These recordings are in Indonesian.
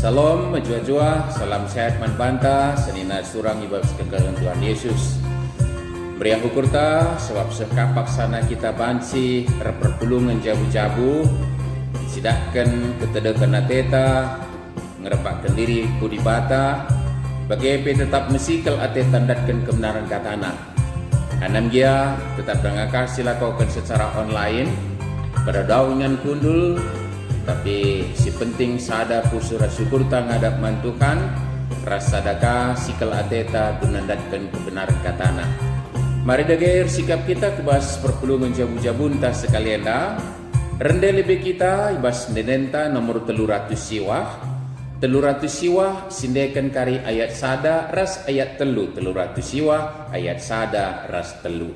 Salam majua-jua, salam sehat manbanta, senina surang ibas kekalian Tuhan Yesus. Meriah hukurta, sebab sekapak sana kita bansi, perpulungan jabu-jabu, sidahkan ketedakan ateta, ngerepakkan diri kudibata, bagai tetap mesikal ate tandatkan kebenaran katana. Anam gia tetap dengakar silakukan secara online, pada daungan kundul, tapi si penting sada pusura syukur ngadap mantukan rasa daka sikal ateta gunandatkan kebenaran katana. Mari dager sikap kita kebas perpulungan jabu-jabun tas sekalian dah. Rendah lebih kita ibas nenenta nomor 300 siwah sindekan kari ayat sada ras ayat telu 300 siwah ayat sada ras telu.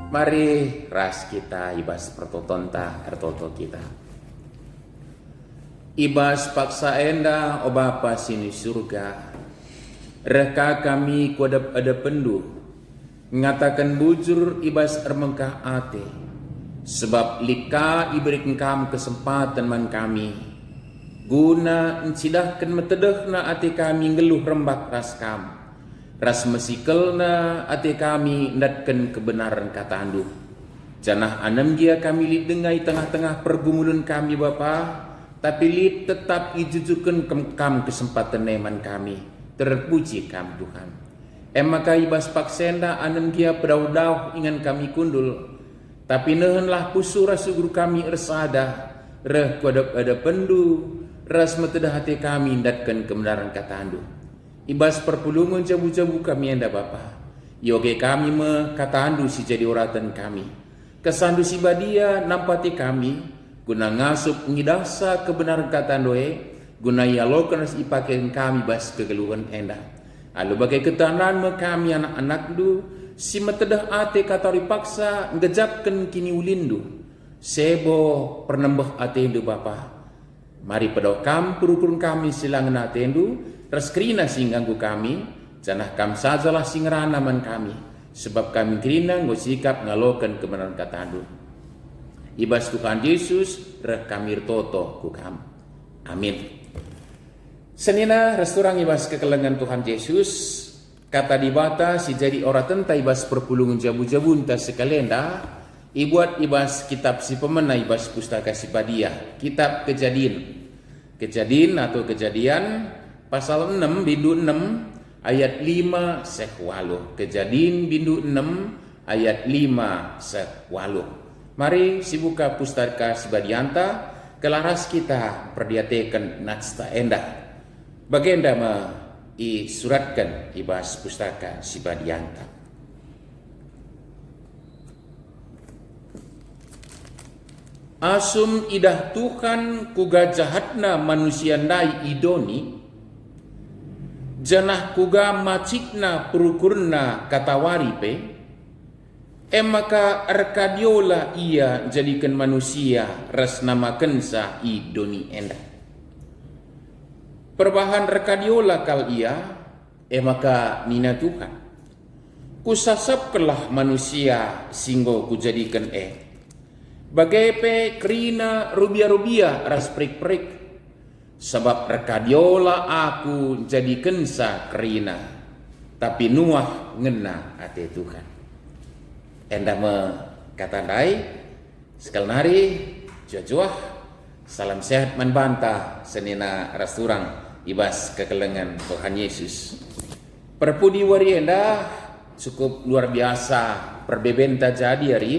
Mari ras kita ibas pertotonta ertoto kita. Ibas paksa enda o Bapa sini surga. Reka kami kuadap ada pendu. Ngatakan bujur ibas ermengkah ate. Sebab lika iberikan kam kesempatan man kami. Guna encidahkan metedehna ate kami ngeluh rembak ras kam. Ras mesikelna ate kami ndatkan kebenaran kata andu. Janah anam dia kami lid dengai tengah-tengah pergumulan kami Bapa, tapi lid tetap ijujukan kam kesempatan neman kami. Terpuji kam Tuhan. Maka ibas paksenda anam dia pedau-dau ingan kami kundul. Tapi nehenlah pusura sugur kami ersada. Reh kuadap ada pendu. Ras metedah hati kami ndatkan kebenaran kata andu. Ibas perpulungan jabu-jabu kami anda Bapa. Yoge kami kata andu si jadi oratan kami. Kesandu si badia nampati kami. Guna ngasup ngidasa kebenaran kata andoe. Guna yalokan ras ipaken kami bas kegeluhan enda. Alu bagai ketahanan kami anak-anak du. Si metedah ate kata ripaksa ngejapkan kini ulindu. Sebo pernembah ate indu Bapa. Mari pedau kam purukun kami silangan ate indu. Reskrina singganggu kami, janah kam sajalah singrana man kami, sebab kami kerina ngosikap ngalokan kebenaran kata andu. Ibas Tuhan Yesus, reh kami toto ku kam. Amin. Senina resturang ibas kekelengan Tuhan Yesus, kata dibata si jadi ora tenta ibas perpulungan jabu-jabun tas sekalenda, ibuat ibas kitab si pemena ibas pustaka si Badia, kitab Kejadian atau Kejadian, pasal 6 bindu 6 ayat 5 sekwaluh. Kejadian bindu 6 ayat 5 sekwaluh. Mari sibuka pustaka Sibadianta kelaras kita perdiatekan natsta endah. Bagenda isuratkan ibas pustaka Sibadianta. Asum idah Tuhan kuga jahatna manusia nai idoni janah kuga macikna perukurna katawari pe, maka arkadiola ia jadikan manusia ras namakan sa i doni enda. Perbahan arkadiola kal ia, maka nina Tuhan. Kusasapkelah manusia singgo kujadikan bagai pe kerina rubia-rubia ras prik-prik. Sebab rekadiola aku jadikan sa kerina, tapi Nuah ngena ate Tuhan. Enda me kata dai sekal nari juah salam sehat manbanta senina rasturang ibas kekelengan Tuhan Yesus. Perpudi wari enda cukup luar biasa perbebenta jadi hari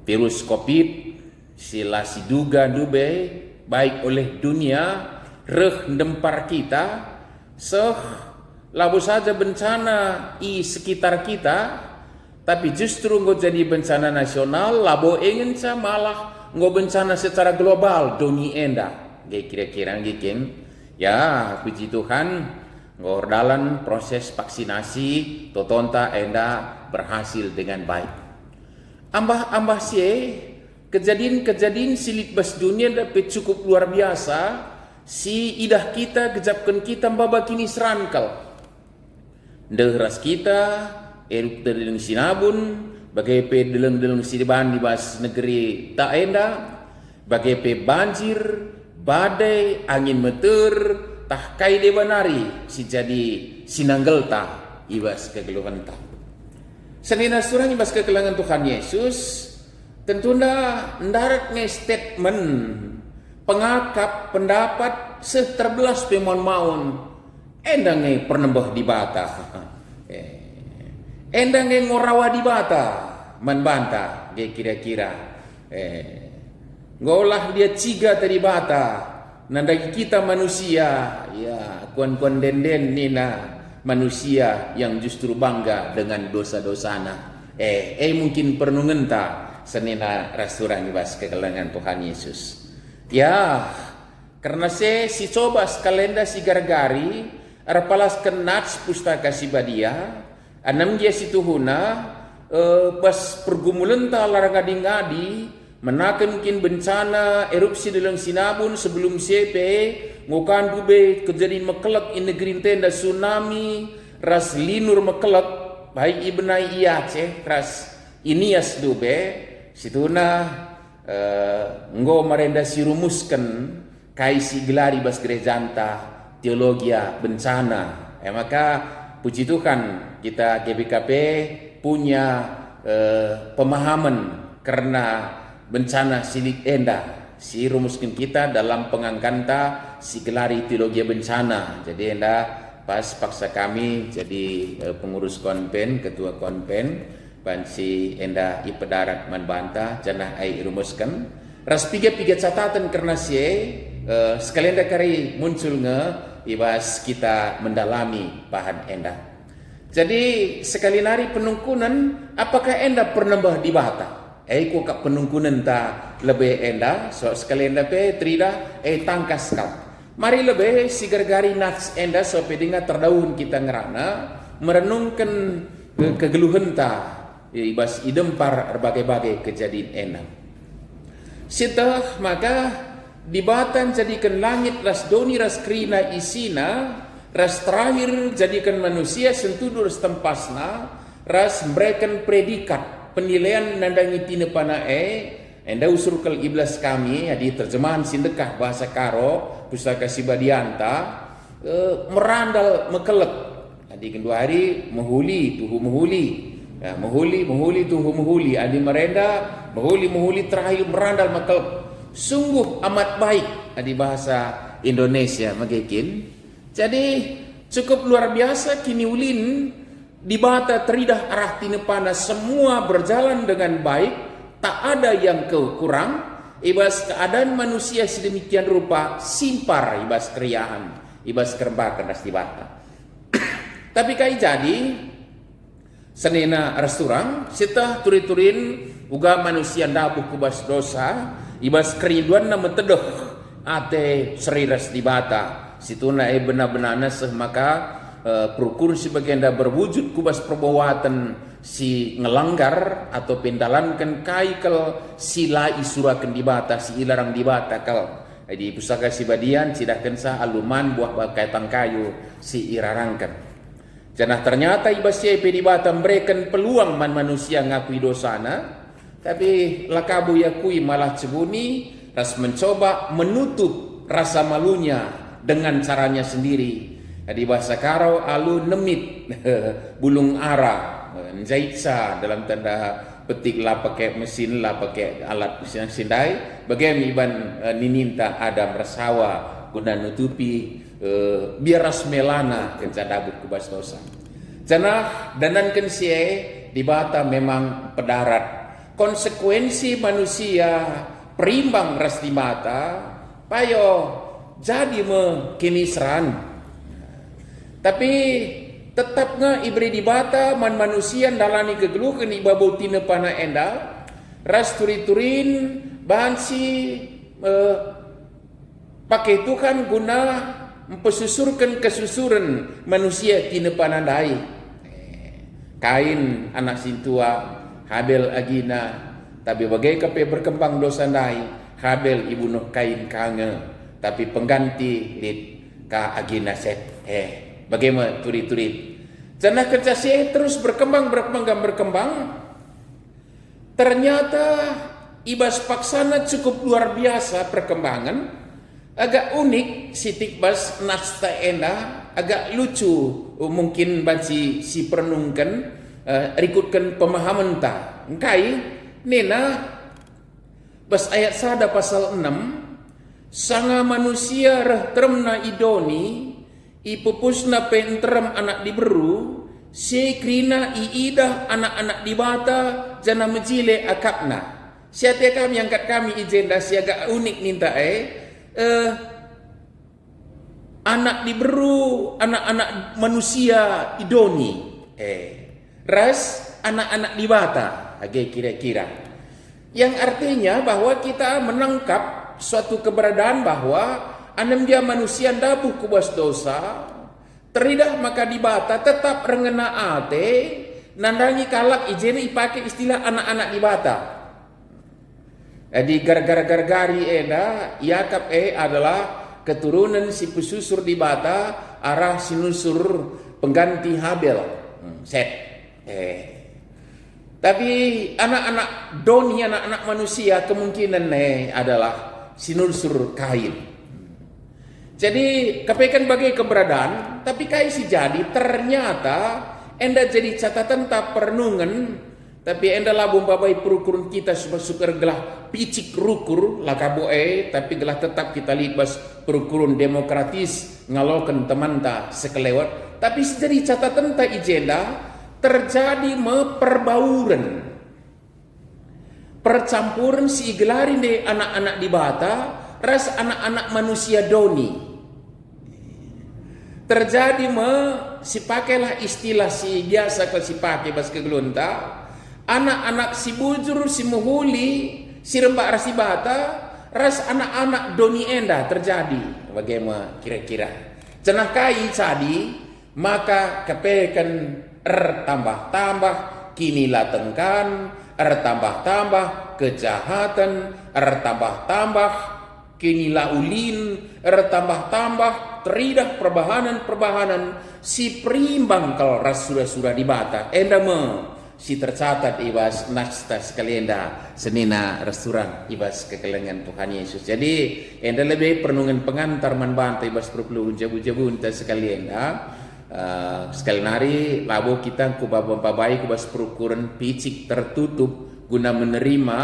virus COVID sila siduga dube baik oleh dunia reh dempar kita labu saja bencana i sekitar kita, tapi justru nggak jadi bencana nasional labo ingin sa malah nggak bencana secara global dunia enda kira-kira giking ya puji Tuhan nggak dalam proses vaksinasi totonta enda berhasil dengan baik ambah sih kejadian silit bas dunia dapat cukup luar biasa. Si idah kita kejapkan kita mbaba kini serangkal. Deras kita erup deleng sinabun bagai pe deleng sideban di bas negeri tak enda bagai pe banjir badai angin meter tah kai debanari si jadi sinanggel ta ibas kegeluhan ta. Senina surang ibas kekelangan Tuhan Yesus tentunya ndarat nge statement pengakap pendapat seterbelas pemon maun endang nge pernembah di bata endang nge ngorawa di bata manbanta ge kira-kira ngolah dia ciga tadi bata nandagi kita manusia ya kuan-kuan denden nina manusia yang justru bangga dengan dosa-dosana mungkin perlu ngenta senina rasturang ibas kekelangan Tuhan Yesus. Ya, karena si coba kalenda si gargari arpalas kenats pustaka si badia anam dia si tuhuna pas pergumulan ta larangadi menakan mungkin bencana erupsi dalam sinabun sebelum sepe ngukan dube kejadian mekelak in negeri tenda tsunami ras linur mekelak baik ibenai Aceh ras inias dube situna nggo marenda sirumuskan kaisi gelari bas gerejanta teologia bencana maka puji Tuhan kita GBKP punya pemahaman karena bencana silik enda si rumuskan kita dalam pengangkanta si gelari teologia bencana jadi enda pas paksa kami jadi pengurus konpen ketua konpen bansi enda ipedarat manbanta janah ai rumuskan ras piga catatan karena sekalian kari muncul nge ibas kita mendalami bahan enda. Jadi sekali nari penungkunan apakah enda pernah di bata? Ku kak penungkunan ta lebih enda so sekali enda pe trida tangkas kau. Mari lebih si gargari nats enda so pedinga terdaun kita ngerana merenungkan kegeluhan ta ibas idempar berbagai-bagai kejadian enak. Setelah maka dibatan jadikan langit ras doni ras krina isina ras terakhir jadikan manusia sentudur tempasna ras memberikan predikat penilaian nandangi tinepana enda usurkal iblis kami di terjemahan sindekah bahasa Karo pustaka Sibadianta merandal mekelek di kedua hari menghuli tuhu menghuli ya, menghuli tuhu menghuli adi merenda menghuli terakhir merandal mekelek sungguh amat baik di bahasa Indonesia magikin. Jadi cukup luar biasa kini ulin di bata teridah arah tinepana semua berjalan dengan baik, tak ada yang kurang. Ibas keadaan manusia sedemikian rupa simpar ibas keriahan, ibas kerbakan das di bata. Tapi kai jadi senena resturang sitah turin uga manusia ndabuh kubas dosa ibas keriduan na metedeh ate seriras di bata situna benar-benar nasah maka perukur sebagian dah berwujud kubas perbuatan si ngelanggar atau pendalankan kaikal sila isurakan dibata si ilarang dibata kal di pusaka sibadian sidahkan sa aluman buah bakaitan kayu si irarangkan. Janah ternyata ibasya dibata memberikan peluang manusia ngakui dosana, tapi lakabu yakui malah cebuni ras mencoba menutup rasa malunya dengan caranya sendiri. Di bahasa Karo alu nemit bulung ara jaitsa dalam tanda petik lah pakai mesin lah pakai alat yang sindai bagaimana iban nininta Adam rasawa guna nutupi biar rasmelana kencadabut kubas dosa. Janah danan kensie di bata memang pedarat. Konsekuensi manusia perimbang ras di bata payo jadi kinisran. Tapi tetapnya ibri di bata manusia dalani kegeluhan ibabau tina pana enda ras turin bansi pakai Tuhan guna mempesusurkan kesusuran manusia tina panandai. Kain anak sintua Habel agina tapi bagai kape berkembang dosa dai Habel ibu noh kain kange tapi pengganti lit ka agina set bagaimana turit-turit. Janah kerjasih terus berkembang. Ternyata ibas paksana cukup luar biasa perkembangan. Agak unik sitik bas nasta enda, agak lucu mungkin banci si perenungkan rikutkan pemahaman ta. Engkai nena bas ayat sada pasal 6 sanga manusia reh teremna idoni ipupusna penterem anak diberu sekrina iidah anak-anak dibata jana mejile akapna. Siate kami angkat kami ijenda siaga unik minta anak diberu anak-anak manusia idoni ras anak-anak dibata agak kira-kira yang artinya bahwa kita menangkap suatu keberadaan bahwa anam dia manusia dabuh kubas dosa teridah maka dibata tetap rengena ate nandangi kalak ijeni ipakai istilah anak-anak dibata. Jadi gar-gar-gar-gari eda Yakab adalah keturunan si pesusur dibata arah sinusur pengganti Habel set tapi anak-anak doni anak-anak manusia kemungkinan adalah sinusur Kain. Jadi kepekan bagai keberadaan, tapi kai si jadi ternyata enda jadi catatan tak perenungan, tapi enda labung babai perukurun kita suka gelah picik rukur lakabu tapi gelah tetap kita libas perukurun demokratis ngalokan teman ta sekelewat, tapi jadi catatan tak ijenda terjadi perbauran percampuran si gelarin de anak-anak di bata ras anak-anak manusia doni. Terjadi si pakailah istilah si biasa kalau si pakai bas kegelunta anak-anak si bujur si muhuli si rembak rasi bata ras anak-anak doni enda terjadi bagaimana kira-kira cenah kai cadi maka kepekan tambah-tambah kini latengkan tambah-tambah kejahatan tambah-tambah kini laulin tambah-tambah teridah perbahanan si perimbang kalau ras surah dibata endama si tercatat ibas nasta sekalienda senina restoran ibas kekelengan Tuhan Yesus. Jadi enda lebih perenungan pengantar manbanta ibas perlu jabu-jabu enta sekalienda sekali nari labo kita kubabai kubas perukuran picik tertutup guna menerima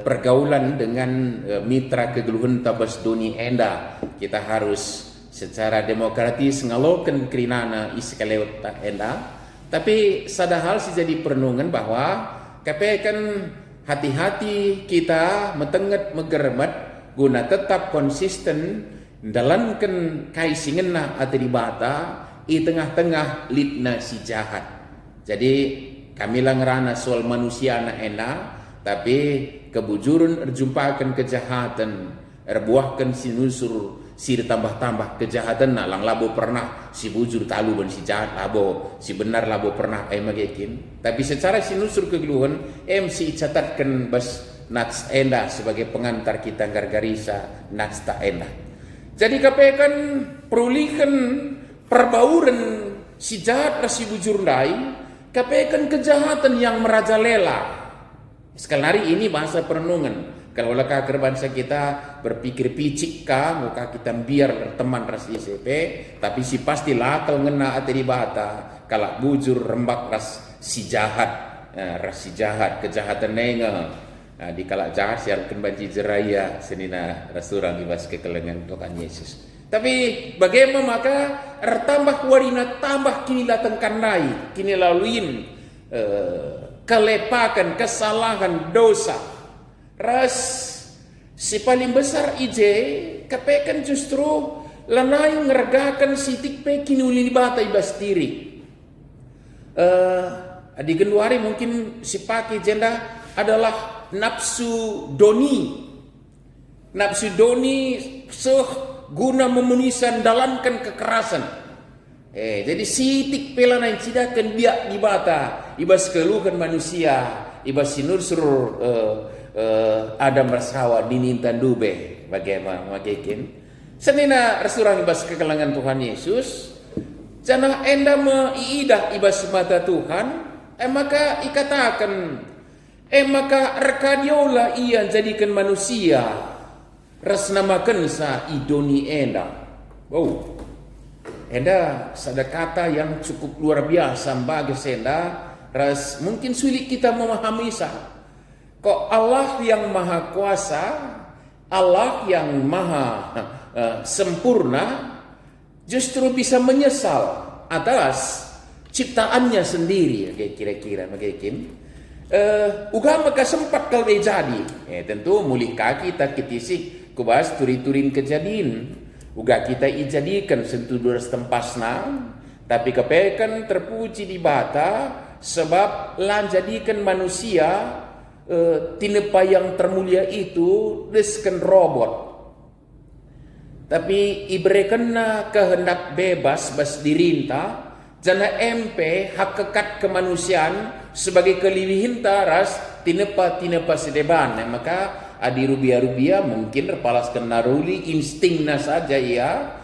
pergaulan dengan mitra kegeluhan tabas doni enda. Kita harus secara demokratis ngaloken kerinana iskalewat enda. Tapi sadahal si jadi perenungan bahwa kepekan hati-hati kita metenget megermet guna tetap konsisten dalamkan kaisingenna atau dibata i tengah-tengah litna si jahat. Jadi kami ngerana soal manusia na enak, tapi kebujuran erjumpakan kejahatan erbuahkan sinusur si tambah-tambah kejahatan lang labo pernah si bujur talu ban si jahat labo si benar labo pernah magekin. Tapi secara sinusur kegeluhan si catatkan bas nats enda sebagai pengantar kita gargarisa nats tak enda. Jadi kapekan perulikan perbauran si jahat si bujur ndai, kapekan kejahatan yang merajalela. Sekali hari ini bahasa perenungan. Kalau laka bangsa kita berpikir picik muka kita biar teman ras ICP, tapi si pasti lakal ngena ati di bata kalau bujur rembak ras si jahat, kejahatan nenga. Di kalak jahat siarkan banci jeraya senina rasurang ibas kekelengan Tuhan Yesus. Tapi bagaimana maka tambah warina tambah kini datang kanai, kini laluin kelepakan, kesalahan, dosa. Ras si paling besar ije kapekan justru lanai ngeragakan sitik pe kini uli bata ibas diri. Di genduari mungkin si paki jenda adalah nafsu doni. Nafsu doni guna memenuhi sandalankan kekerasan. Jadi sitik pelana yang cidakan biak di bata ibas keluhan manusia ibas sinursur Adam bersawa dinintan dube bagaimana magekin senina resurang ibas kekelangan Tuhan Yesus janah enda meiidah ibas mata Tuhan maka ikatakan maka rekadiola ia jadikan manusia resnamakan sa idoni enda. Wow. Enda ada kata yang cukup luar biasa bagi senda ras mungkin sulit kita memahami kok Allah yang maha kuasa, Allah yang maha sempurna justru bisa menyesal atas ciptaannya sendiri kira-kira begitu. Uga maka sempat kalau jadi tentu mulih kaki kita kitisik kubas turi-turin kejadian uga kita ijadikan sentuh dua setempasna tapi kepekan terpuji di bata sebab lan jadikan manusia tinepa yang termulia itu desken robot tapi ibrekena kehendak bebas bas dirinta jana MP hakikat kemanusiaan sebagai keliwihin taras tinepa sedeban maka adi rubia mungkin repalaskan naruli instingnya saja ia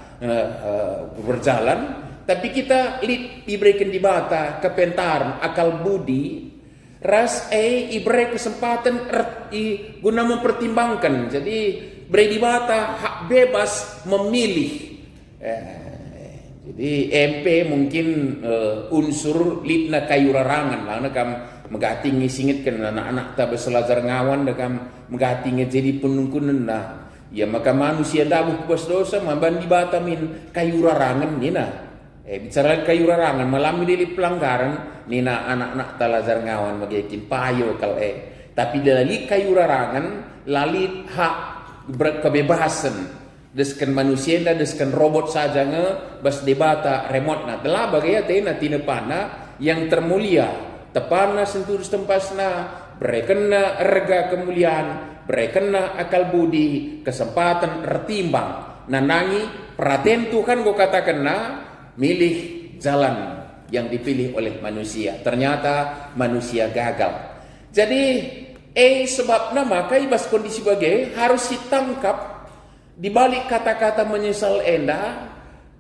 berjalan tapi kita diberikan di bata kepentaran akal budi ras ibre kesempatan guna mempertimbangkan jadi beri di bata hak bebas memilih jadi MP mungkin unsur litna kayu rarangan lah kam megati ngisingit kan anak-anak tak berselajar ngawan dekam megati jadi penungkunan nah ya maka manusia dabuh bos dosa mamban di batamin kayu rarangan nina bicara kayu rarangan malam ini pelanggaran nina anak-anak talajar ngawan magikin payo kalau tapi dari kayu rarangan lali hak kebebasan deskan manusia dan deskan robot saja bas debata remote na telah bagaimana tinepana yang termulia tepana sentuh tempasna berekena erga kemuliaan berekena akal budi kesempatan retimbang nanangi perhatian Tuhan gue katakan milih jalan yang dipilih oleh manusia ternyata manusia gagal jadi sebabnya maka ibas kondisi bagai harus ditangkap dibalik kata-kata menyesal enda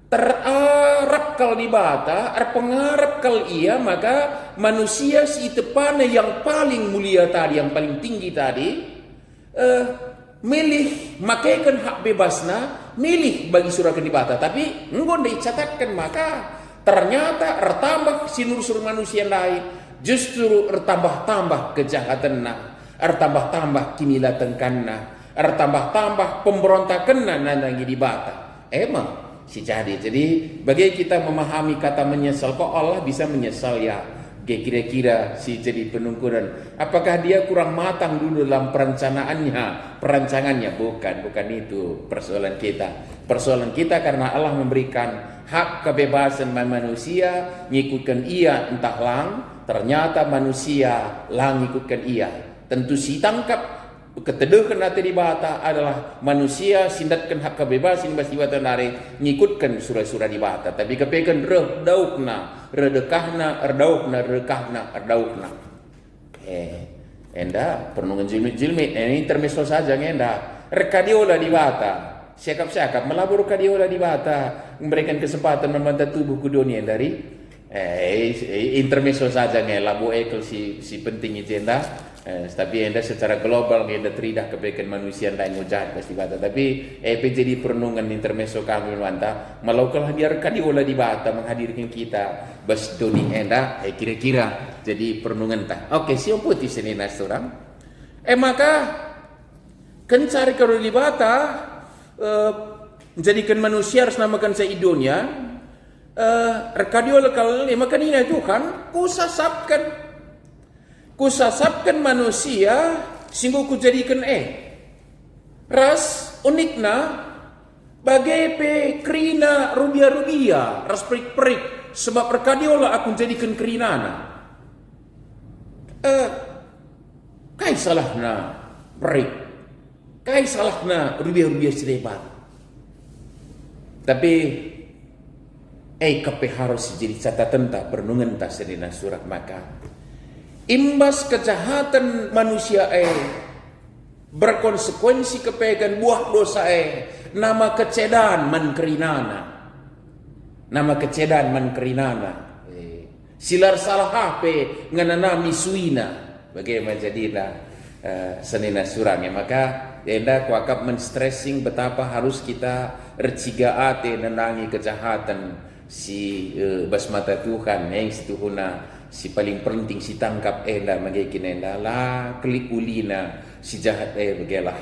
terarap kal di bata, pengarap kal ia maka manusia si tepana yang paling mulia tadi, yang paling tinggi tadi, milih makaikan hak bebasna, milih bagi surakan di bata. Tapi ngon dicatatkan maka ternyata ertambah sinursur manusia lain, justru ertambah-tambah kejahatan ertambah-tambah kinilatankanna, ertambah-tambah pemberontakan nanangi di bata. Emang si jadi bagi kita memahami kata menyesal kok Allah bisa menyesal ya kira-kira si jadi penungkuran apakah dia kurang matang dulu dalam perancangannya bukan itu persoalan kita karena Allah memberikan hak kebebasan manusia ngikutkan ia entah lang ternyata manusia lang ngikutkan ia tentu si tangkap keteduhkan hati di bata adalah manusia sindatkan hak kebebasan bas di bata nare ngikutkan surah-surah di bata, tapi kepekan daukna redekahna erdaukna enda perlu jilmit ini intermeso saja ngenda rekadiola di bata siakap melabur kadiola di bata memberikan kesempatan membantah tubuh kudunia dari intermeso saja ngelabu ekel si penting itu enda. Tapi enda secara global enda teridah kepekan manusia lain ngujahat pasti bata, tapi jadi perenungan intermeso kami mantap malaukalah biar kadiola di bata menghadirkan kita bas doni enda kira-kira jadi perenungan tah. Oke, siapa putih sini nasurang maka kencari kalau di bata menjadikan manusia harus namakan seidonya kadiola kalau maka ini Tuhan kusasapkan manusia singgu kujadikan ras unikna bagai pe krina rubia ras perik sebab perkadiola aku jadikan kerinana kai salahna perik kai salahna rubia serebat tapi kape harus jadi catatan tak perenungan tak sedina surat maka imbas kejahatan manusia berkonsekuensi kepegan buah dosa nama kecedan man kerinana silar salah hape nganana misuina bagaimana jadilah senina surangnya maka enda kuakap menstressing betapa harus kita reciga ate nenangi kejahatan si basmata Tuhan yang situhuna si paling penting si tangkap enda magikin enda lah klik ulina si jahat begelah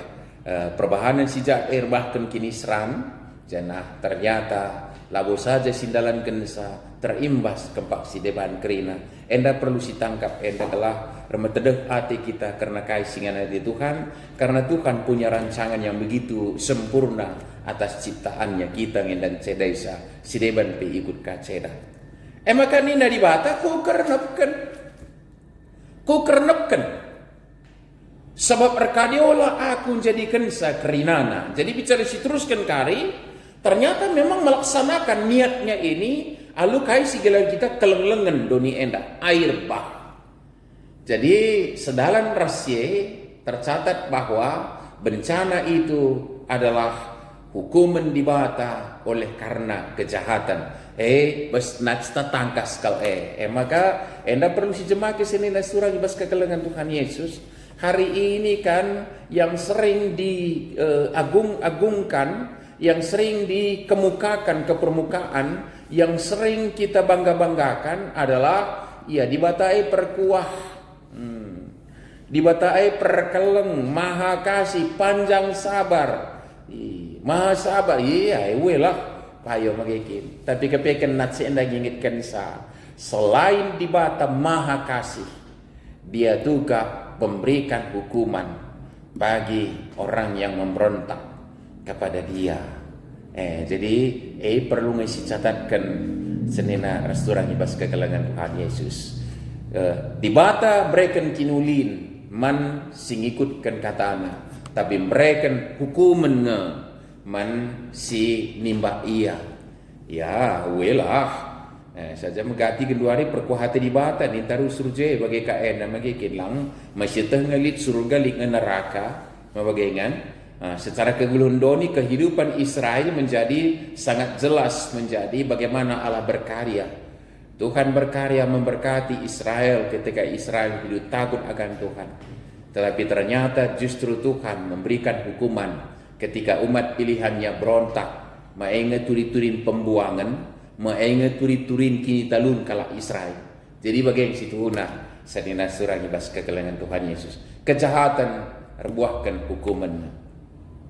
perbahanan si jahat bahkan kini seram janah ternyata labo saja sindalan kensa terimbas kempak si deban kerina enda perlu si tangkap enda telah remetedeh hati kita karena kaisingan hati Tuhan karena Tuhan punya rancangan yang begitu sempurna atas ciptaannya kita dan cedesa si deban pe ikut kaceda maka nina di bata ku kernepkan sebab rekadiola aku jadikan sa kerinana. Jadi bicara si teruskan kari ternyata memang melaksanakan niatnya ini alu kai sigala kita kelenglengan doni enda air bah. Jadi sedalan rahasia tercatat bahwa bencana itu adalah hukuman di bata oleh karena kejahatan bas natsta tangkas kal maka enda perlu si jemaah kesini surah bas kekelengan Tuhan Yesus hari ini kan yang sering diagungkan yang sering dikemukakan ke permukaan yang sering kita banggakan adalah ya dibatai perkuah dibatai perkeleng maha kasih panjang sabar maha sabar iya welah payo magikin tapi kepekan natsi enda gingitkan selain di bata maha kasih dia juga memberikan hukuman bagi orang yang memberontak kepada dia jadi perlu ngisi catatkan senina restoran ibas kekelangan Tuhan Yesus di bata berikan kinulin man singikutkan katana tapi berikan hukuman man si nimbah iya ya welah saja megati genduari perkuhati di bata ni taruh surje bagi kaen dan bagi kilang masih tengelit surga lik neraka mabagengan secara kegulundoni kehidupan Israel menjadi sangat jelas menjadi bagaimana Allah berkarya Tuhan berkarya memberkati Israel ketika Israel hidup takut akan Tuhan tetapi ternyata justru Tuhan memberikan hukuman ketika umat pilihannya berontak, maingat turin pembuangan, maingat turin kini talun kala Israel. Jadi bagaimana situhuna sadina surah ibas kekelengan Tuhan Yesus. Kejahatan rebuahkan hukuman.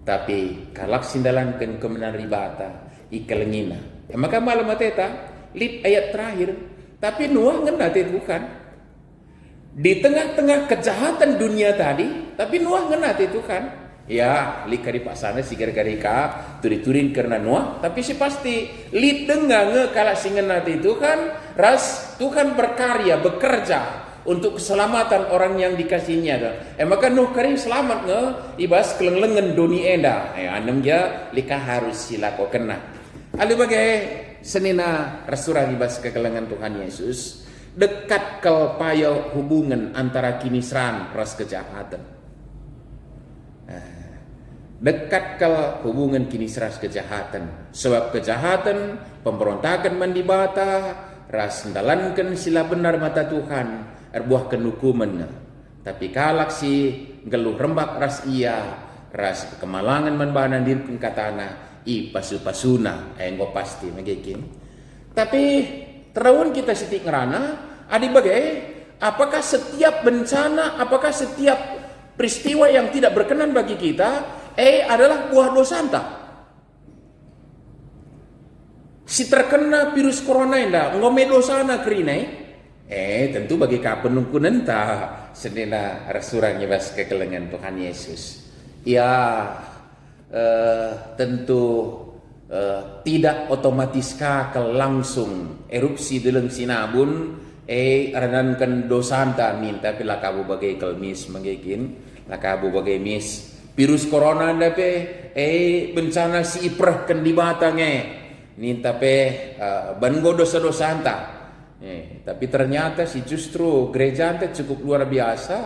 Tapi kalak sindalankan kemenan ribata ikelengina. Maka malam mateta lip ayat terakhir. Tapi Nuh ngena Tuhan. Di tengah-tengah kejahatan dunia tadi, tapi Nuh ngena Tuhan. Ya, lika di pasana si gara-gara turin karena Nuh, tapi si pasti lid dengar kala singenat itu kan ras Tuhan berkarya bekerja untuk keselamatan orang yang dikasihnya. Maka Nuh kering selamat nge ibas kelenglengan doni enda. Anem dia lika harus silako kena. Ali bagai senina resurah ibas kekelengan Tuhan Yesus. Dekat kelpaya hubungan antara kinisran ras kejahatan. Dekat ke hubungan kinisran kejahatan. Sebab kejahatan, pemberontakan mandibata, ras ndalankan sila benar mata Tuhan. Erbuahkan hukuman, tapi kalak si geluh rembak ras iya, ras kemalangan manbahanan diri katana i pasu-pasuna enggo pasti magikin. Tapi terawon kita sitik ngerana adi bagai apakah setiap bencana, apakah setiap peristiwa yang tidak berkenan bagi kita adalah buah dosa entah. Si terkena virus corona indah ngome dosa na kerinai. Tentu bagi kapenungku nenta senina rasurangnya bas kekelengan Tuhan Yesus. Ya, tentu tidak otomatiskah langsung erupsi dalam sinabun aranankan dosanta minta pila kabu bagai kelmis mengikin lakabu bagai mis virus corona ndape bencana si iprah kan di batangnya minta pe bango dosa-dosanta. Tapi ternyata si justru gereja ante cukup luar biasa.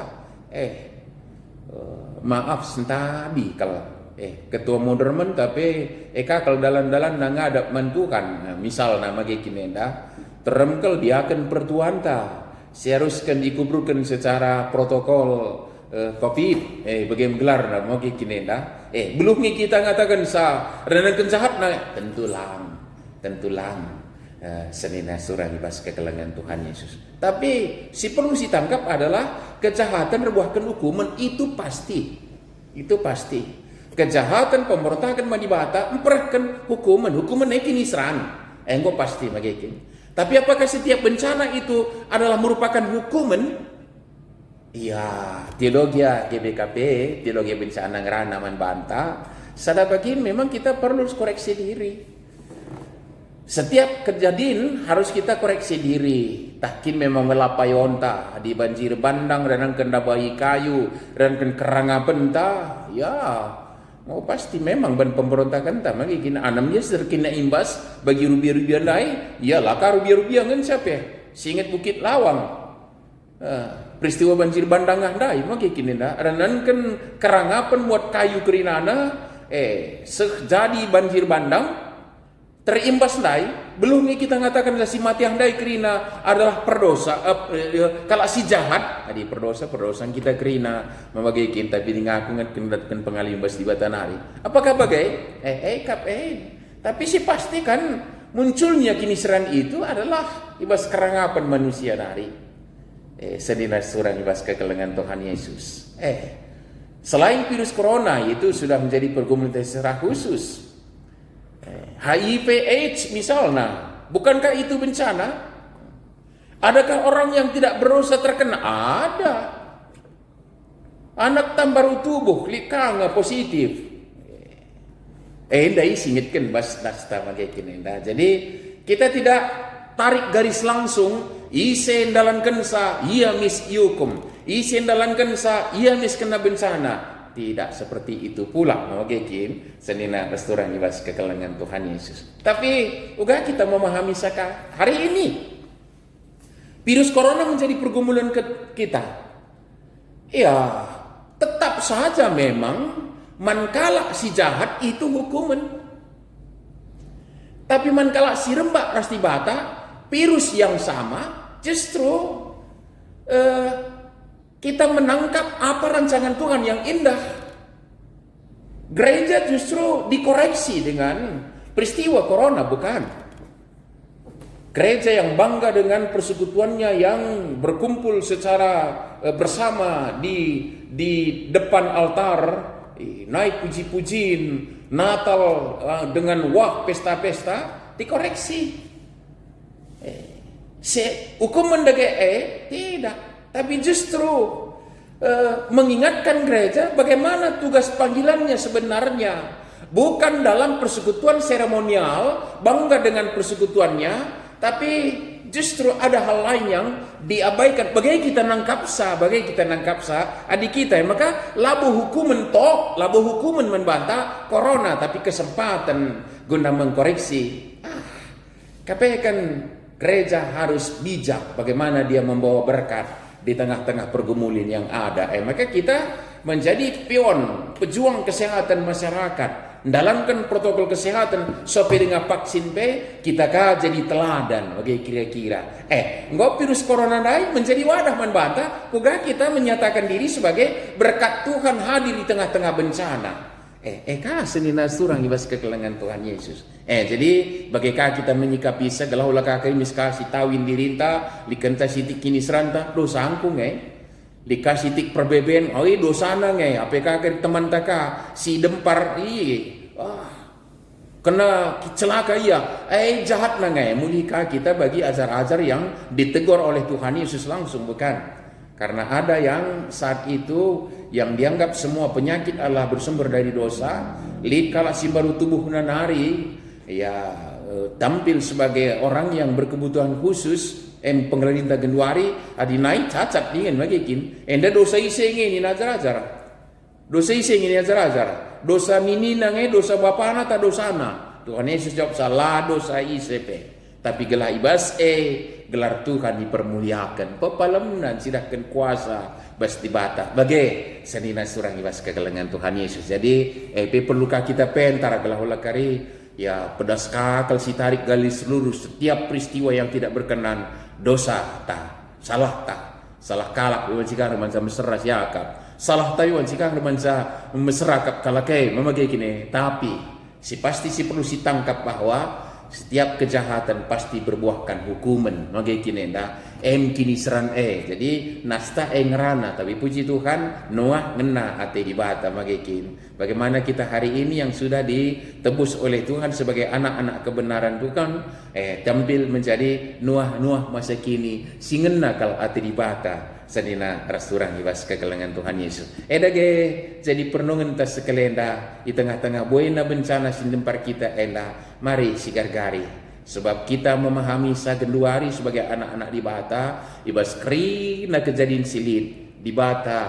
Maaf sentabi kalau ketua modermen tapi kalau dalan-dalan nang ada mentukan misal nama kinenda teremkel dia akan pertuanta seharuskan dikuburkan secara protokol COVID bagaimana gelar nama kinenda belum kita ngatakan sa renangkan jahat na tentulang senina surah ibas kekelengan Tuhan Yesus. Tapi si perlu ditangkap adalah kejahatan rebuahkan hukuman itu pasti. Itu pasti. Kejahatan pemberontakan manibata memperahkan hukuman ini serang. Engko pasti magikin. Tapi apakah setiap bencana itu adalah merupakan hukuman? Iya, teologi GBKP, teologi bencana ngerana manbanta. Sadabagin memang kita perlu koreksi diri. Setiap kejadian harus kita koreksi diri. Takin memang melapai onta di banjir bandang dan kena bayi kayu dan kena keranga benta. Ya, mau pasti memang ban pemberontakan ta magi kina anam dia serkina imbas bagi rubiah-rubiah lain. Ya laka rubiah-rubiah ngan siapa? Singet Bukit Lawang. Peristiwa banjir bandang ngandai magi kina dan kan kerangapan buat kayu kerinana sejadi banjir bandang terimbas ndai belum kita ngatakan si mati handai kerina adalah perdosa kalau si jahat adi perdosa kita kerina memagai kita pilih ngaku ngatkan pengalimbas di batanari apakah bagai tapi si pasti kan munculnya kiniseran itu adalah ibas kerangapan manusia nari sedina surah ibas kekelengan Tuhan Yesus selain virus corona itu sudah menjadi pergumulan secara khusus HIV AIDS misalnya, bukankah itu bencana? Adakah orang yang tidak berdosa terkena? Ada. Anak tambaru tubuh likanga positif. Ndai singitkan bas nasta magakin enda. Jadi kita tidak tarik garis langsung isen dalam kensa ia mis iukum. Isen dalam kensa ia mis kena bencana. Tidak seperti itu pula magakin senina restoran ibas kekelengan Tuhan Yesus. Tapi uga kita memahami saka hari ini virus corona menjadi pergumulan kita. Ya, tetap saja memang mankala si jahat itu hukuman. Tapi mankala si rembak rasti bata virus yang sama justru kita menangkap apa rancangan Tuhan yang indah. Gereja justru dikoreksi dengan peristiwa corona, bukan? Gereja yang bangga dengan persekutuannya yang berkumpul secara bersama di depan altar, naik puji-pujiin, Natal dengan pesta-pesta, dikoreksi. Hukuman tidak. Tapi justru mengingatkan gereja bagaimana tugas panggilannya sebenarnya. Bukan dalam persekutuan seremonial, bangga dengan persekutuannya, tapi justru ada hal lain yang diabaikan. Bagai kita nangkap adik kita, maka labu hukuman membantah corona, tapi kesempatan guna mengkoreksi. Kan gereja harus bijak bagaimana dia membawa berkat di tengah-tengah pergumulan yang ada. Maka kita menjadi pejuang kesehatan masyarakat. Dalamkan protokol kesehatan sampai dengan vaksin B, kita jadi teladan bagi kira-kira. Enggak virus corona dai menjadi wadah membantah, kuga kita menyatakan diri sebagai berkat Tuhan hadir di tengah-tengah bencana. Senina surang ibas kekelengan Tuhan Yesus. Jadi bagaimana kita menyikapi segala ulah kakak miskasi tawin dirinta, likenta sitik kini seranta, dosa angkung dikasih tik perbeben, dosana apakah teman taka si dempar kena celaka jahat mulika kita bagi ajar-ajar yang ditegur oleh Tuhan Yesus langsung, bukan? Karena ada yang saat itu yang dianggap semua penyakit adalah bersumber dari dosa, kala si baru tubuh nanari tampil sebagai orang yang berkebutuhan khusus, pengelinta genduari adinai cacat dingin magikin enda dosa isenge ini ajar-ajar dosa minina dosa bapana ta dosana. Tuhan Yesus jawab salah dosa ICP, tapi gelar ibas gelar Tuhan dipermuliakan, pepalamunan sidahkan kuasa bas dibata bagai senina surang ibas kegelengan Tuhan Yesus. Jadi perlukah kita pentara gelah kari pedas kakal si tarik gali seluruh setiap peristiwa yang tidak berkenan, dosa salah kalak wancikang remansa mesra siakap, salah tayu wancikang remansa mesrakap kalakai memagai kini. Tapi pasti perlu ditangkap bahwa setiap kejahatan pasti berbuahkan hukuman magai kini kini seran jadi nasta ngerana, tapi puji Tuhan Noah ngena ate dibata magai kini. Bagaimana kita hari ini yang sudah ditebus oleh Tuhan sebagai anak-anak kebenaran Tuhan tampil menjadi Noah masa kini singena kal ate dibata senina rasturang ibas kegelengan Tuhan Yesus. Jadi pernungan tas sekelenda di tengah-tengah buena bencana sindempar kita mari sigar-gari, sebab kita memahami sagenduari sebagai anak-anak dibata ibas krina kejadian silit dibata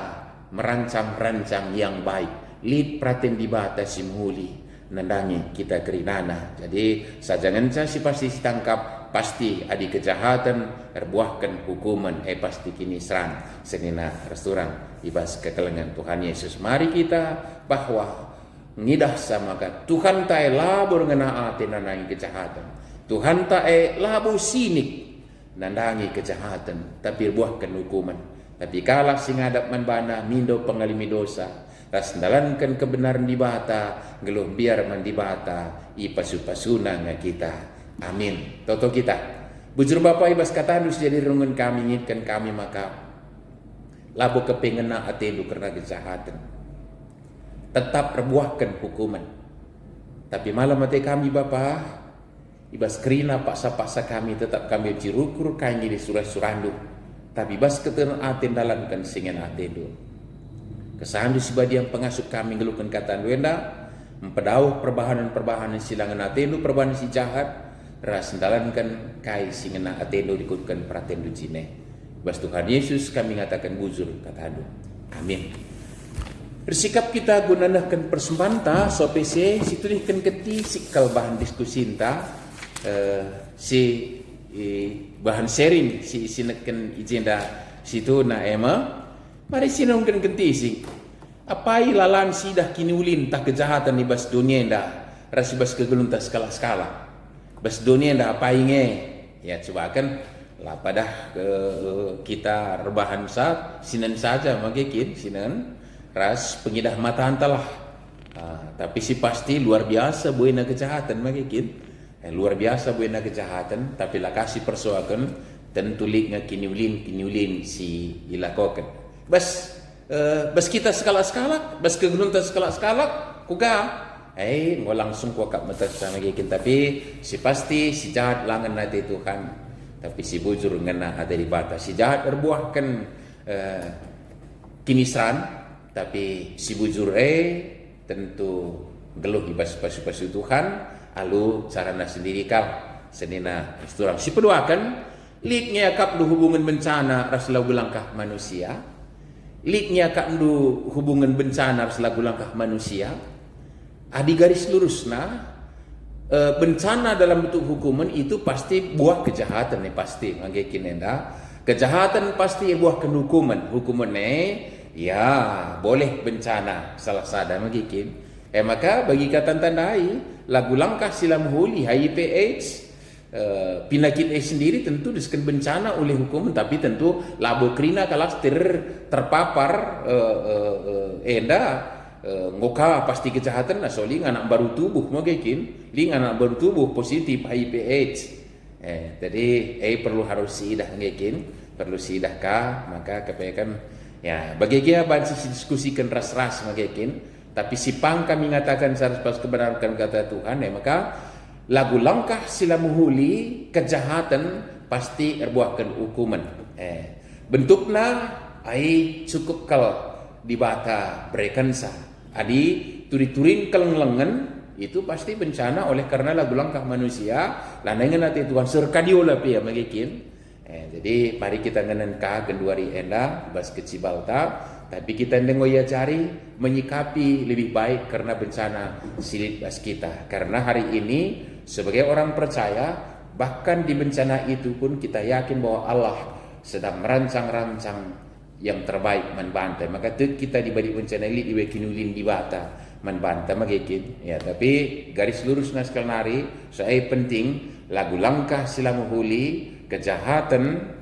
merancang-rancang yang baik lid praten dibata simhuli nandangi kita kerinana. Jadi sajangan pasti ditangkap, pasti adi kejahatan terbuahkan hukuman pasti kini serang senina resturang ibas kekelengan Tuhan Yesus. Mari kita bahwa ngidah sama Tuhan tae labur ngena ate nandangi kejahatan, Tuhan tae labu sinik nandangi kejahatan tapi buahkan hukuman. Tapi kalah sing hadap manbana mindo pengalimi dosa ras dalankan kebenaran dibata geluh biar mandibata ipasu-pasuna kita. Amin. Toto kita bujur Bapak ibas katandus jadi rungun kami ngitkan kami maka labu kepengena atendu karena kejahatan tetap perbuahkan hukuman. Tapi malam mati kami Bapak ibas kerina paksa-paksa kami tetap kami jirukur kaini di surah-surandu, tapi bas keteran aten dalankan singen atendu kesandu sibadi yang pengasuh kami ngelukan kata wenda mempedauh perbahanan silangan atendu perbahanan si jahat ras dalankan kai singena atendu dikutkan pratendu cine. Bas Tuhan Yesus kami ngatakan bujur kata adu. Amin. Bersikap kita gunanakan persembanta sopese situlihkan keti sikal bahan diskusinta bahan sharing si isinekan ijenda situ na ema. Mari sinongkan kentising. Apai lalan sidah kini ulin tak kejahatan di bas dunia nda rasi bas kegelunta skala-skala. Bas dunia nda apai ya coba kan lah padah kita rebahan saat sinan saja magikin sinan ras pengidah mata antalah. Tapi pasti luar biasa buena kejahatan magikin. Luar biasa buena kejahatan tapi lah kasih persoakan tentu lik kini ulin si ilakokan. Bas kita skala-skala, bas kegelunta skala-skala, kuga, mau langsung kuakap mata sama gikin. Tapi pasti si jahat langan nanti Tuhan, tapi si bujur ngena ada di batas. Si jahat berbuahkan kinisan, tapi si bujur tentu geluh di pasu Tuhan, lalu carana sendiri kal senina isturang. Si peduakan Liknya kap du hubungan bencana ras lagu langkah manusia. Liknya kap du hubungan bencana ras lagu langkah manusia. Adi garis lurusna bencana dalam bentuk hukuman itu pasti buah kejahatan nih pasti ngagekin enda. Kejahatan pasti buah hukuman. Hukuman ya boleh bencana salah sada ngagekin. Maka bagi kata tandai lagu langkah silam huli HIV AIDS penyakit sendiri tentu disebut bencana oleh hukum, tapi tentu labo krina kalau terpapar ngoka pasti kejahatan asoli anak baru tubuh mungkin ling anak baru tubuh positif HIV AIDS. Jadi perlu harus sidah mungkin perlu sidah kah maka kepaikan ya bagi dia banyak diskusikan ras-ras mungkin, tapi sipang kami mengatakan pas kebenaran kata Tuhan maka lagu langkah sila muhuli kejahatan pasti erbuahkan hukuman. Bentukna cukup kal dibata berekansa. Adi turi-turin kelenglengan itu pasti bencana oleh karena lagu langkah manusia. Lanangan nanti Tuhan serkadiola pia magikin. Jadi mari kita ngenenka genduari enda bas kecibalta. Tapi kita ya cari menyikapi lebih baik karena bencana silit bas kita. Karena hari ini sebagai orang percaya, bahkan di bencana itu pun kita yakin bahwa Allah sedang merancang-rancang yang terbaik membantai. Maka itu kita dibalik bencana ini diwekinulin di bata membantai magikin. Ya, tapi garis lurus naskal nari, saya penting lagu langkah silamuhuli, kejahatan,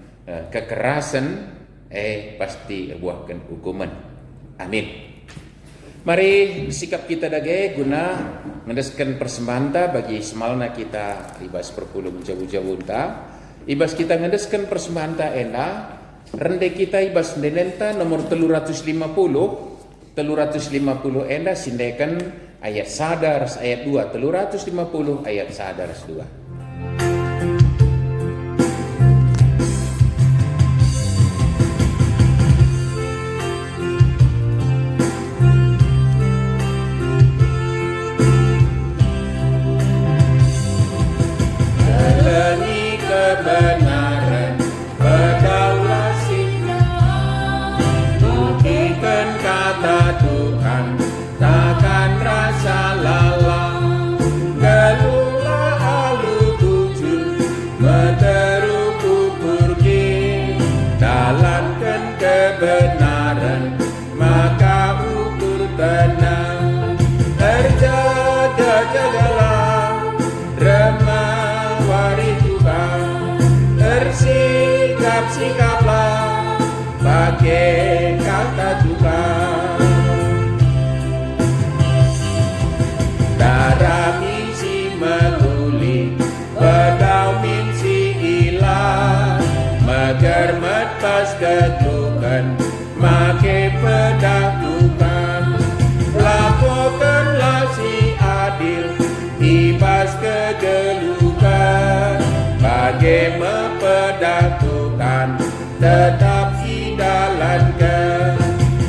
kekerasan, pasti buahkan hukuman. Amin. Mari sikap kita dage guna mendeskan persembahan bagi semalna kita ibas perpuluh jauh-jauh ta. Ibas kita ngedeskan persembahan enda rende kita ibas denenta nomor 350 enda sindekan ayat sadar ayat 2 350 ayat sadar 2. Kebenaran maka ukur tenang terjaga-jagalah remawari Tuhan bersikap-sikaplah pakai kata Tuhan darah misi metuli pedau misi ilah magar pas ketukan make pedang Tuhan lakukanlah si adil ibas kegelukan bagai mempedang Tuhan tetap dijalankan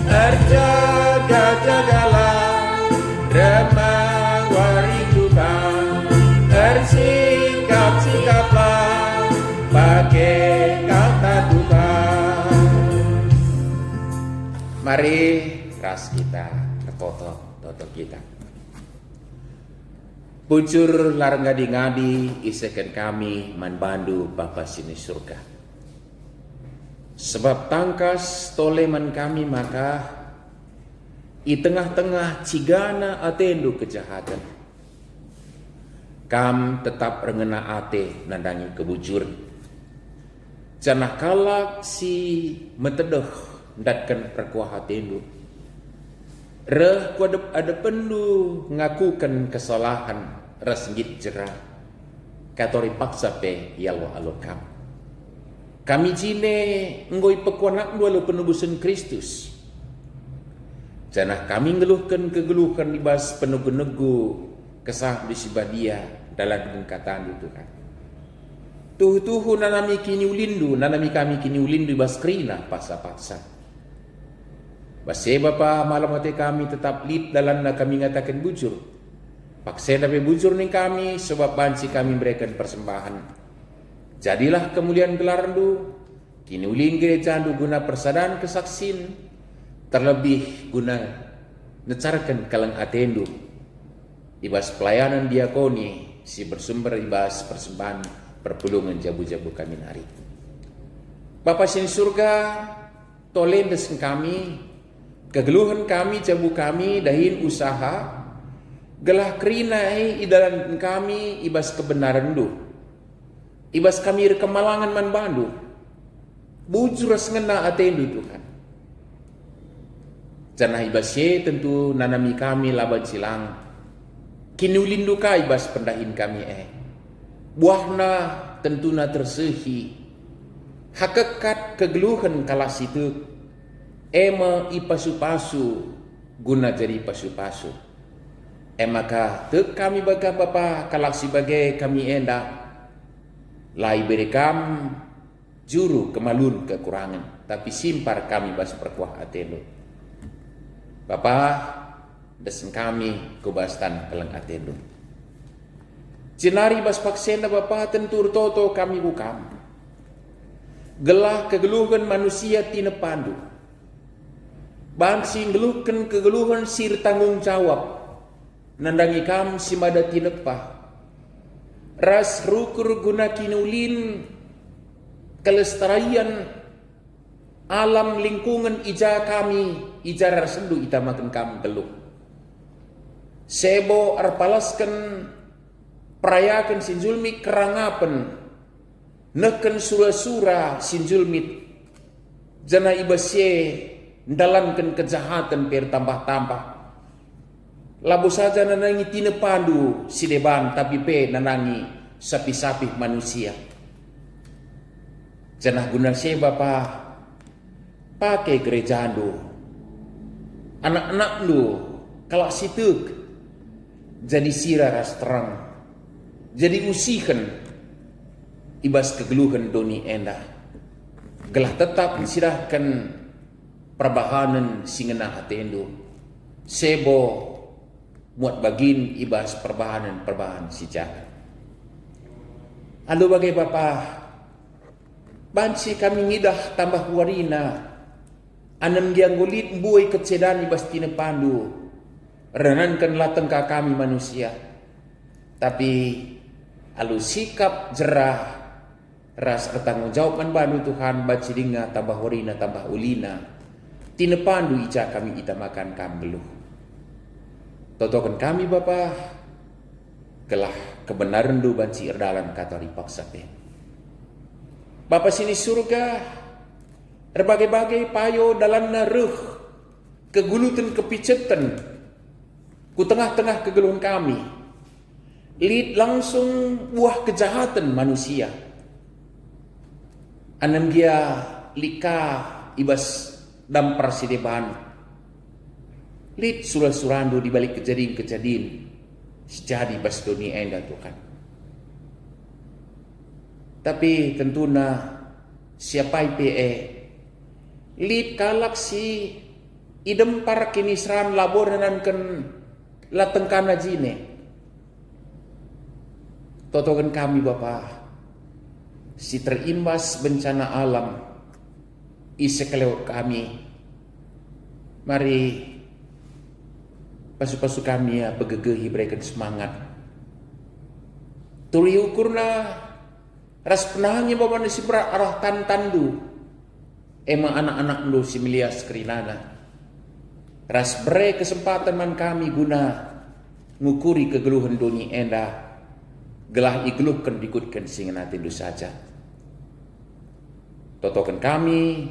terjaga-jagalah remawari Tuhan bersikap-sikaplah pakai kata Tuhan. Mari ras kita toto kita. Pucur larang ngadi-ngadi isekan kami manbandu Bapa sini surga. Sebab tangkas toleman kami maka i tengah-tengah cigana atendu kejahatan. Kam tetap rengena ate nandangi kebujuran. Janah kalak si metedeh datkan perkuah hatendu. Reh kuadep ada pendu ngakukan kesalahan resngit jerah. Katori paksa pe yalwa alokam. Kami jine ngoi pekuanak dua penebusan Kristus. Janah kami ngeluhkan kegeluhkan libas penegu-negu kesah di sibadia dalam pengkataan itu kan. Tuh nanami kini ulindu, nanami kami kini ulindu baskrina paksa-paksa. Basya Bapa malam hati kami tetap lip dalam na kami ngatakan bujur. Paksa tapi bujur nih kami sebab banci kami berikan persembahan. Jadilah kemuliaan gelarandu, kini uling gerejandu guna persadaan kesaksin, terlebih guna necarkan kalang atendu, ibas pelayanan diakoni, si bersumber ibas persembahan perpulungan jabu-jabu kami nari. Bapa sini surga, tolendes kami, kegeluhan kami, jabu kami, dahin usaha, gelah kerinai idalan kami, ibas kebenaran du, ibas kami kemalangan man bandu, bujur ngena atendu Tuhan. Janah ibas ye tentu nanami kami laban silang, kini ulindu ka ibas pendahin kami buahna tentuna tersehi, hakikat kegeluhan kalas itu, ema ipasu-pasu guna jadi pasu-pasu. Maka tek kami baga bapa kalak sebagai kami enda, lai berekam juru kemalun kekurangan, tapi simpar kami bas perkuah atelo. Bapa desen kami kubastan kelang atelo. Jenari bas paksenda bapa tentur toto kami bukam. Gelah kegeluhan manusia tina pandu. Bangsi ngeluhkan kegeluhan sir tanggung jawab. Nandangi kam si mada tinepah. Ras rukur guna kinulin kelestarian alam lingkungan ija kami, ija rasendu itamakan kam geluh. Sebo arpalaskan perayakan sinjulmi kerangapan, neken sura-sura sinjulmit, jana ibasye ndalankan kejahatan per tambah-tambah. Labu saja nanangi tina pandu si deban, tapi pe nanangi sapi-sapi manusia. Janah guna se bapa pakai gereja andu, anak-anak lu kalau situk jadi sira ras terang, jadi usikan ibas kegeluhan doni enda, gelah tetap disirahkan perbahanan singena atendu, sebo muat bagin ibas perbahanan si jahat. Alu bagai bapa, bansi kami ngidah tambah warina, anam diang gulit buai kecedan ibas tina pandu, renankan lateng ka kami manusia. Tapi alu sikap jerah, ras bertanggung jawab man bandu Tuhan, baci dinga tambah warina tambah ulina, tina pandu ija kami itamakan kam geluh. Totokan kami bapa, kelah kebenaran du banci erdalan kata dipaksa pe. Bapa sini surga, berbagai-bagai payo dalam naruh, kegulutan kepicetan, ku tengah-tengah kegeluhan kami, lid langsung buah kejahatan manusia. Anam dia lika ibas dampar sideban, lid surah-surandu di balik kejadian-kejadian sejadi bas dunia enda Tuhan. Tapi tentuna siapa IPE lid kalak si idempar kinisran laboranan ken latengkana jine. Totokan kami bapa, si terimbas bencana alam isekelewat kami, mari pasu-pasu kami ya begegehi berikan semangat. Turi ukurna ras penahangnya bawa nasi berat arah tandu. Emang anak-anak lu si milias kerinana. Ras bere kesempatan man kami guna ngukuri kegeluhan doni enda. Gelah igeluhkan dikutkan singan hati lu saja. Totokan kami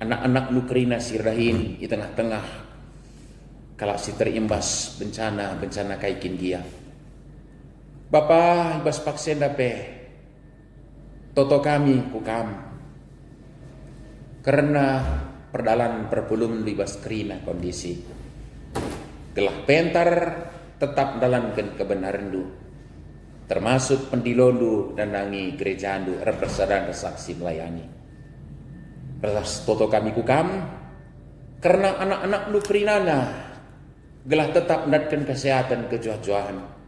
anak-anak lu kerina sirdahin di tengah-tengah kalau si terimbas bencana kaikin dia. Bapa ibas paksenda pe, toto kami kukam, karena perdalan perpulung ibas kerina kondisi. Gelah pentar tetap dalankan kebenaran du, termasuk pendilondu dan nangi gereja du, representasi saksi melayani. Pertas toto kami kukam, karena anak-anak lu kerinana, gelah tetap mendatkan kesehatan kejuah-juahan.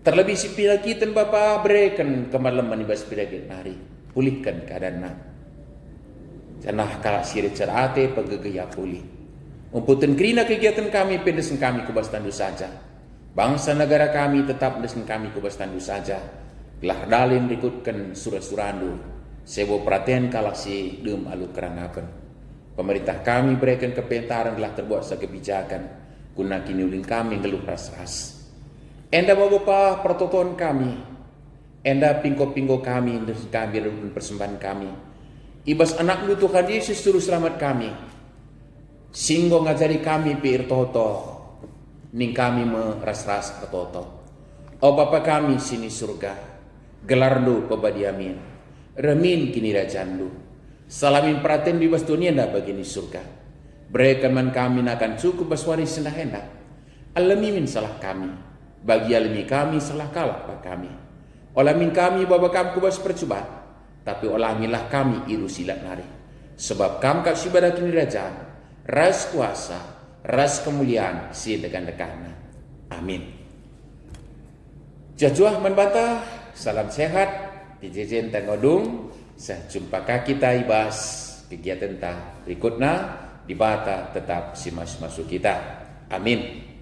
Terlebih si kita Bapa berikan kemalaman ibas pilagit nari. Pulihkan keadaan na. Janah kalak sirit cerate pagagaya pulih. Umputan kerina kegiatan kami pendesan kami kubas tandu saja. Bangsa negara kami tetap pendesan kami kubas tandu saja. Gelah dalin rikutkan surah-surandu. Sebo perhatian kalak si dem alu kerangapan. Pemerintah kami berikan kepentaran telah terbuat sekebijakan. Guna kini uling kami ngeluh ras-ras. Enda Bapa pertotoan kami. Enda pingko-pingko kami dan kami dan persembahan kami. Ibas anak lu Tuhan Yesus suruh selamat kami. Singgo ngajari kami pir toto. Ning kami meras-ras toto. O Bapa kami sini surga. Gelar lu pebadiamin. Remin kini rajaan lu. Salamin perhatian bebas dunia nda begini surga. Berikan man kami akan cukup baswari sendah hendak. Alamimin salah kami. Bagi alami kami salah kalah pak kami. Olamin kami bapa kami kubas percobaan. Tapi olamilah kami iru silat nari. Sebab kam kak sibadah kini rajaan. Ras kuasa, ras kemuliaan si dekan-dekana. Amin. Jajuah membantah. Salam sehat. Dijejen tengodung. Sejumpa kita ibas kegiatan ta berikutnya. Dibata tetap simas masuk kita. Amin.